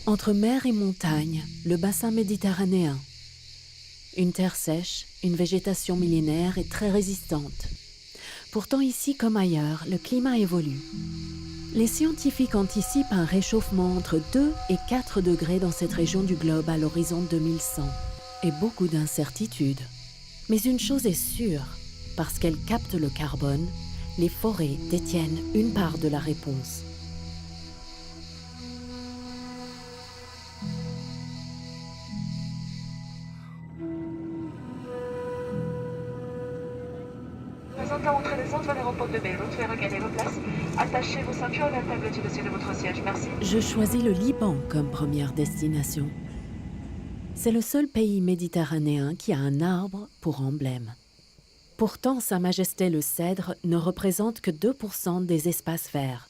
Entre mer et montagne, le bassin méditerranéen. Une terre sèche, une végétation millénaire et très résistante. Pourtant ici comme ailleurs, le climat évolue. Les scientifiques anticipent un réchauffement entre 2 et 4 degrés dans cette région du globe à l'horizon 2100. Et beaucoup d'incertitudes. Mais une chose est sûre, parce qu'elles captent le carbone, les forêts détiennent une part de la réponse. Nous entends entrer descendre vers l'aéroport de Beyrouth, veuillez regagner vos places. Attachez vos ceintures à la tablette au-dessus de votre siège, merci. Je choisis le Liban comme première destination. C'est le seul pays méditerranéen qui a un arbre pour emblème. Pourtant, Sa Majesté le cèdre ne représente que 2% des espaces verts.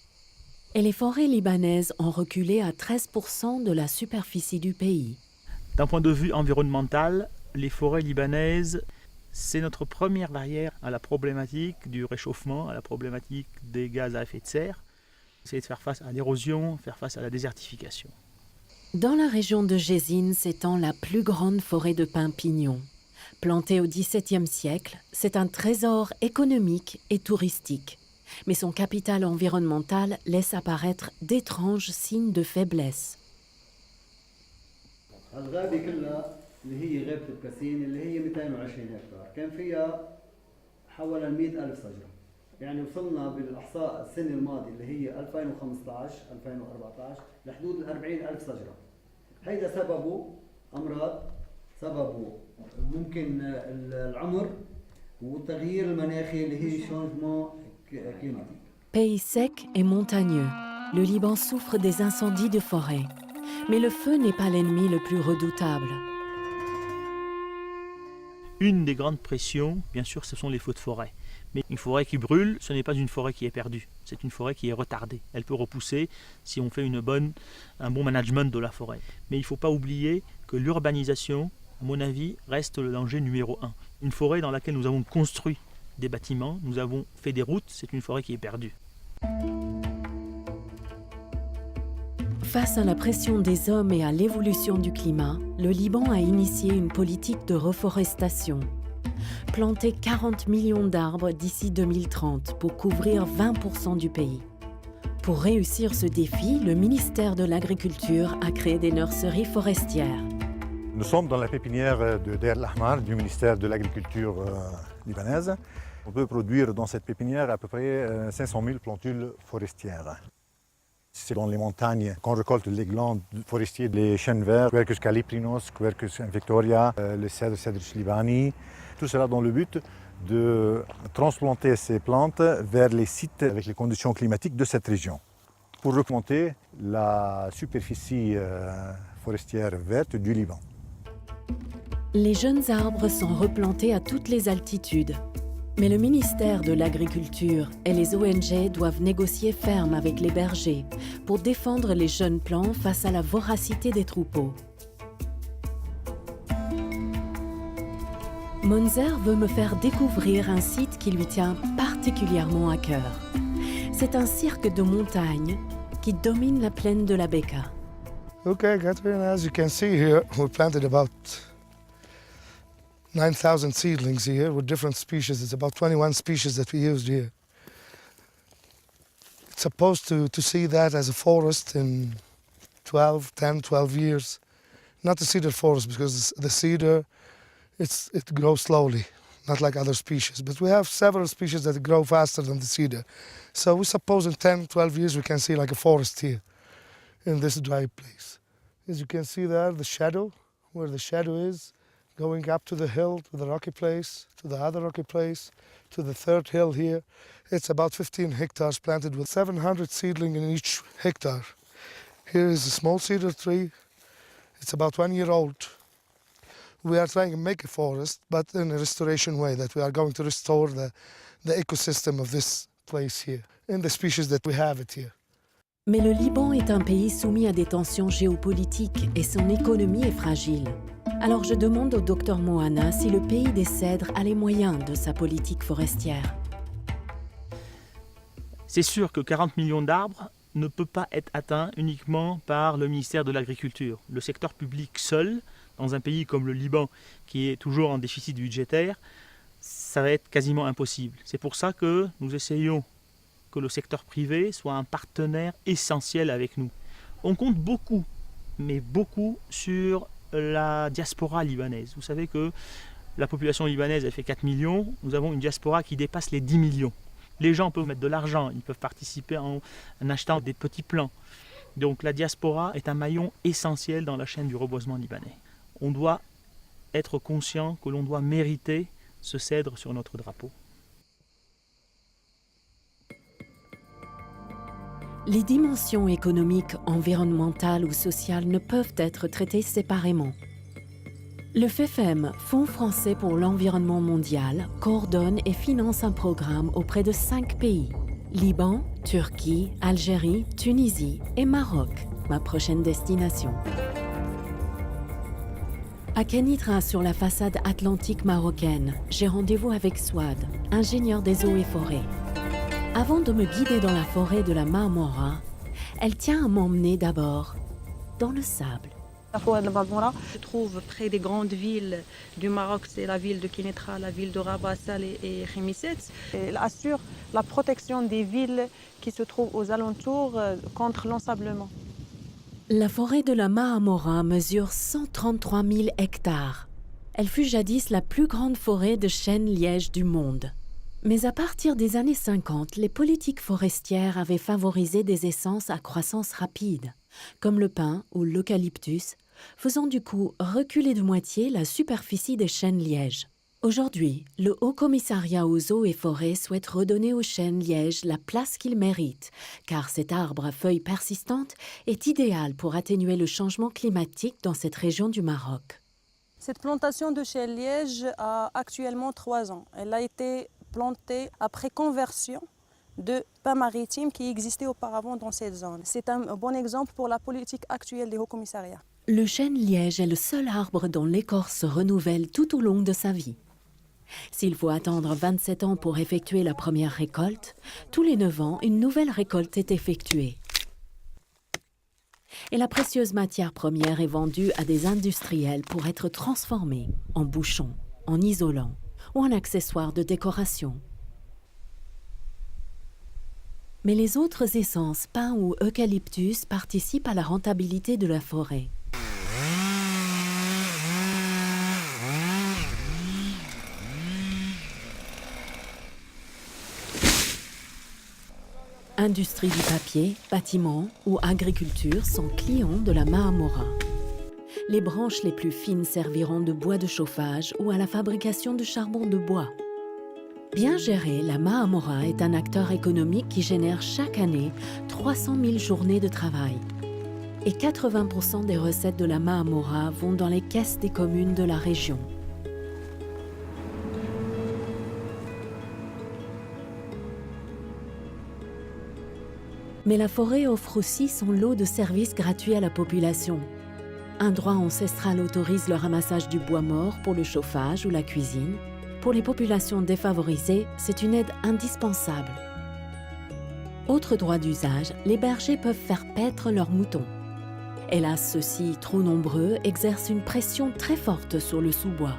Et les forêts libanaises ont reculé à 13% de la superficie du pays. D'un point de vue environnemental, les forêts libanaises, c'est notre première barrière à la problématique du réchauffement, à la problématique des gaz à effet de serre. C'est de faire face à l'érosion, faire face à la désertification. Dans la région de Jézine s'étend la plus grande forêt de pins pignons. Plantée au XVIIe siècle, c'est un trésor économique et touristique. Mais son capital environnemental laisse apparaître d'étranges signes de faiblesse. الغابة كلها اللي هي غابة الكاسين اللي هي 220 هكتار كان فيها حوالي 100,000 شجرة. يعني وصلنا بالإحصاء السنة الماضية اللي هي 2015 2014 لحدود ال 40,000 شجرة. هيدا سببه أمراض، سببه ممكن العمر والتغيير المناخي اللي هي changement climatique. Pays sec et montagneux, le Liban souffre des incendies de forêt. Mais le feu n'est pas l'ennemi le plus redoutable. Une des grandes pressions, bien sûr, ce sont les feux de forêt. Mais une forêt qui brûle, ce n'est pas une forêt qui est perdue. C'est une forêt qui est retardée. Elle peut repousser si on fait un bon management de la forêt. Mais il ne faut pas oublier que l'urbanisation, à mon avis, reste le danger numéro 1. Une forêt dans laquelle nous avons construit des bâtiments, nous avons fait des routes, c'est une forêt qui est perdue. Face à la pression des hommes et à l'évolution du climat, le Liban a initié une politique de reforestation. Planter 40 millions d'arbres d'ici 2030 pour couvrir 20% du pays. Pour réussir ce défi, le ministère de l'Agriculture a créé des nurseries forestières. Nous sommes dans la pépinière de Deir el-Ahmar du ministère de l'Agriculture libanaise. On peut produire dans cette pépinière à peu près 500 000 plantules forestières. C'est dans les montagnes qu'on récolte les glands forestiers, les chênes verts, Quercus caliprinos, Quercus victoria, le Cedrus libani. Tout cela dans le but de transplanter ces plantes vers les sites avec les conditions climatiques de cette région. Pour augmenter la superficie forestière verte du Liban. Les jeunes arbres sont replantés à toutes les altitudes. Mais le ministère de l'Agriculture et les ONG doivent négocier ferme avec les bergers pour défendre les jeunes plants face à la voracité des troupeaux. Monzer veut me faire découvrir un site qui lui tient particulièrement à cœur. C'est un cirque de montagne qui domine la plaine de la Bekaa. Okay, Catherine, as you can see here, we planted about 9,000 seedlings here with different species. It's about 21 species that we used here. It's supposed to see that as a forest in 10, 12 years. Not a cedar forest because the cedar, it grows slowly, not like other species. But we have several species that grow faster than the cedar. So we suppose in 10, 12 years we can see like a forest here in this dry place. As you can see there, the shadow, where the shadow is, going up to the hill, to the rocky place, to the other rocky place, to the third hill here. It's about 15 hectares planted with 700 seedling in each hectare. Here is a small cedar tree. It's about 1 year old. We are trying to make a forest, but in a restoration way, that we are going to restore the ecosystem of this place here, and the species that we have it here. Mais le Liban est un pays soumis à des tensions géopolitiques et son économie est fragile. Alors je demande au Dr Mohanna si le pays des cèdres a les moyens de sa politique forestière. C'est sûr que 40 millions d'arbres, ne peut pas être atteint uniquement par le ministère de l'Agriculture. Le secteur public seul, dans un pays comme le Liban, qui est toujours en déficit budgétaire, ça va être quasiment impossible. C'est pour ça que nous essayons que le secteur privé soit un partenaire essentiel avec nous. On compte beaucoup, mais beaucoup sur la diaspora libanaise. Vous savez que la population libanaise, elle fait 4 millions. Nous avons une diaspora qui dépasse les 10 millions. Les gens peuvent mettre de l'argent, ils peuvent participer en achetant des petits plants. Donc la diaspora est un maillon essentiel dans la chaîne du reboisement libanais. On doit être conscient que l'on doit mériter ce cèdre sur notre drapeau. Les dimensions économiques, environnementales ou sociales ne peuvent être traitées séparément. Le FEFEM, Fonds français pour l'environnement mondial, coordonne et finance un programme auprès de 5 pays. Liban, Turquie, Algérie, Tunisie et Maroc, ma prochaine destination. À Kenitra, sur la façade atlantique marocaine, j'ai rendez-vous avec Souad, ingénieur des eaux et forêts. Avant de me guider dans la forêt de la Marmora, elle tient à m'emmener d'abord dans le sable. La forêt de Marmora se trouve près des grandes villes du Maroc, c'est la ville de Kenitra, la ville de Rabat, Salé et Khemissat. Elle assure la protection des villes qui se trouvent aux alentours contre l'ensablement. La forêt de la Marmora mesure 133 000 hectares. Elle fut jadis la plus grande forêt de chêne-liège du monde. Mais à partir des années 50, les politiques forestières avaient favorisé des essences à croissance rapide, comme le pin ou l'eucalyptus, faisant du coup reculer de moitié la superficie des chênes-lièges. Aujourd'hui, le Haut Commissariat aux eaux et forêts souhaite redonner aux chênes-lièges la place qu'ils méritent, car cet arbre à feuilles persistantes est idéal pour atténuer le changement climatique dans cette région du Maroc. Cette plantation de chêne-liège a actuellement 3 ans. Elle a été plantée après conversion de pins maritimes qui existaient auparavant dans cette zone. C'est un bon exemple pour la politique actuelle des hauts commissariats. Le chêne-liège est le seul arbre dont l'écorce se renouvelle tout au long de sa vie. S'il faut attendre 27 ans pour effectuer la première récolte, tous les 9 ans, une nouvelle récolte est effectuée. Et la précieuse matière première est vendue à des industriels pour être transformée en bouchon, en isolant ou en accessoire de décoration. Mais les autres essences, pin ou eucalyptus, participent à la rentabilité de la forêt. Industrie du papier, bâtiments ou agriculture sont clients de la Marmora. Les branches les plus fines serviront de bois de chauffage ou à la fabrication de charbon de bois. Bien gérée, la Marmora est un acteur économique qui génère chaque année 300 000 journées de travail. Et 80% des recettes de la Marmora vont dans les caisses des communes de la région. Mais la forêt offre aussi son lot de services gratuits à la population. Un droit ancestral autorise le ramassage du bois mort pour le chauffage ou la cuisine. Pour les populations défavorisées, c'est une aide indispensable. Autre droit d'usage, les bergers peuvent faire paître leurs moutons. Hélas, ceux-ci, trop nombreux, exercent une pression très forte sur le sous-bois.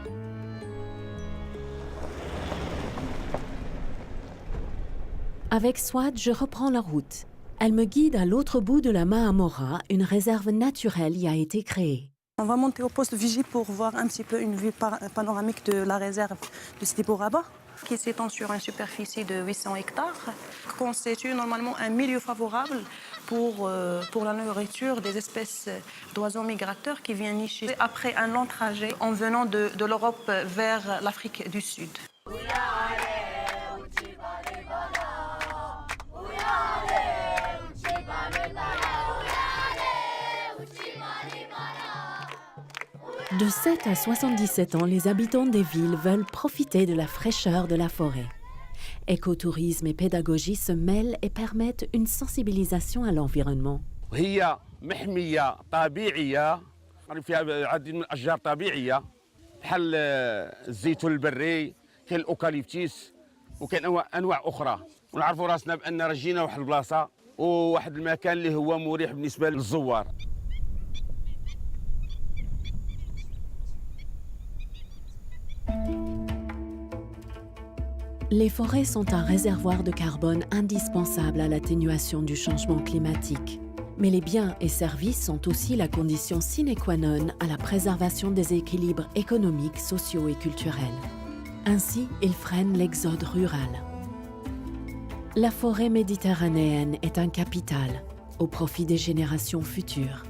Avec Souad, je reprends la route. Elle me guide à l'autre bout de la Marmora, une réserve naturelle y a été créée. On va monter au poste vigie pour voir un petit peu une vue panoramique de la réserve de Sidi Bou Raba, qui s'étend sur une superficie de 800 hectares, constitue normalement un milieu favorable pour la nourriture des espèces d'oiseaux migrateurs qui viennent nicher après un long trajet en venant de l'Europe vers l'Afrique du Sud. De 7 à 77 ans, les habitants des villes veulent profiter de la fraîcheur de la forêt. Écotourisme et pédagogie se mêlent et permettent une sensibilisation à l'environnement. هي محمية طبيعية فيها عديد من الأشجار طبيعية بحال الزيتون البري كاين الأوكاليبتيس وكاين أنواع أخرى ونعرفوا راسنا بأن راه جينا واحد البلاصة وواحد المكان اللي هو مريح بالنسبه للزوار. Les forêts sont un réservoir de carbone indispensable à l'atténuation du changement climatique. Mais les biens et services sont aussi la condition sine qua non à la préservation des équilibres économiques, sociaux et culturels. Ainsi, ils freinent l'exode rural. La forêt méditerranéenne est un capital au profit des générations futures.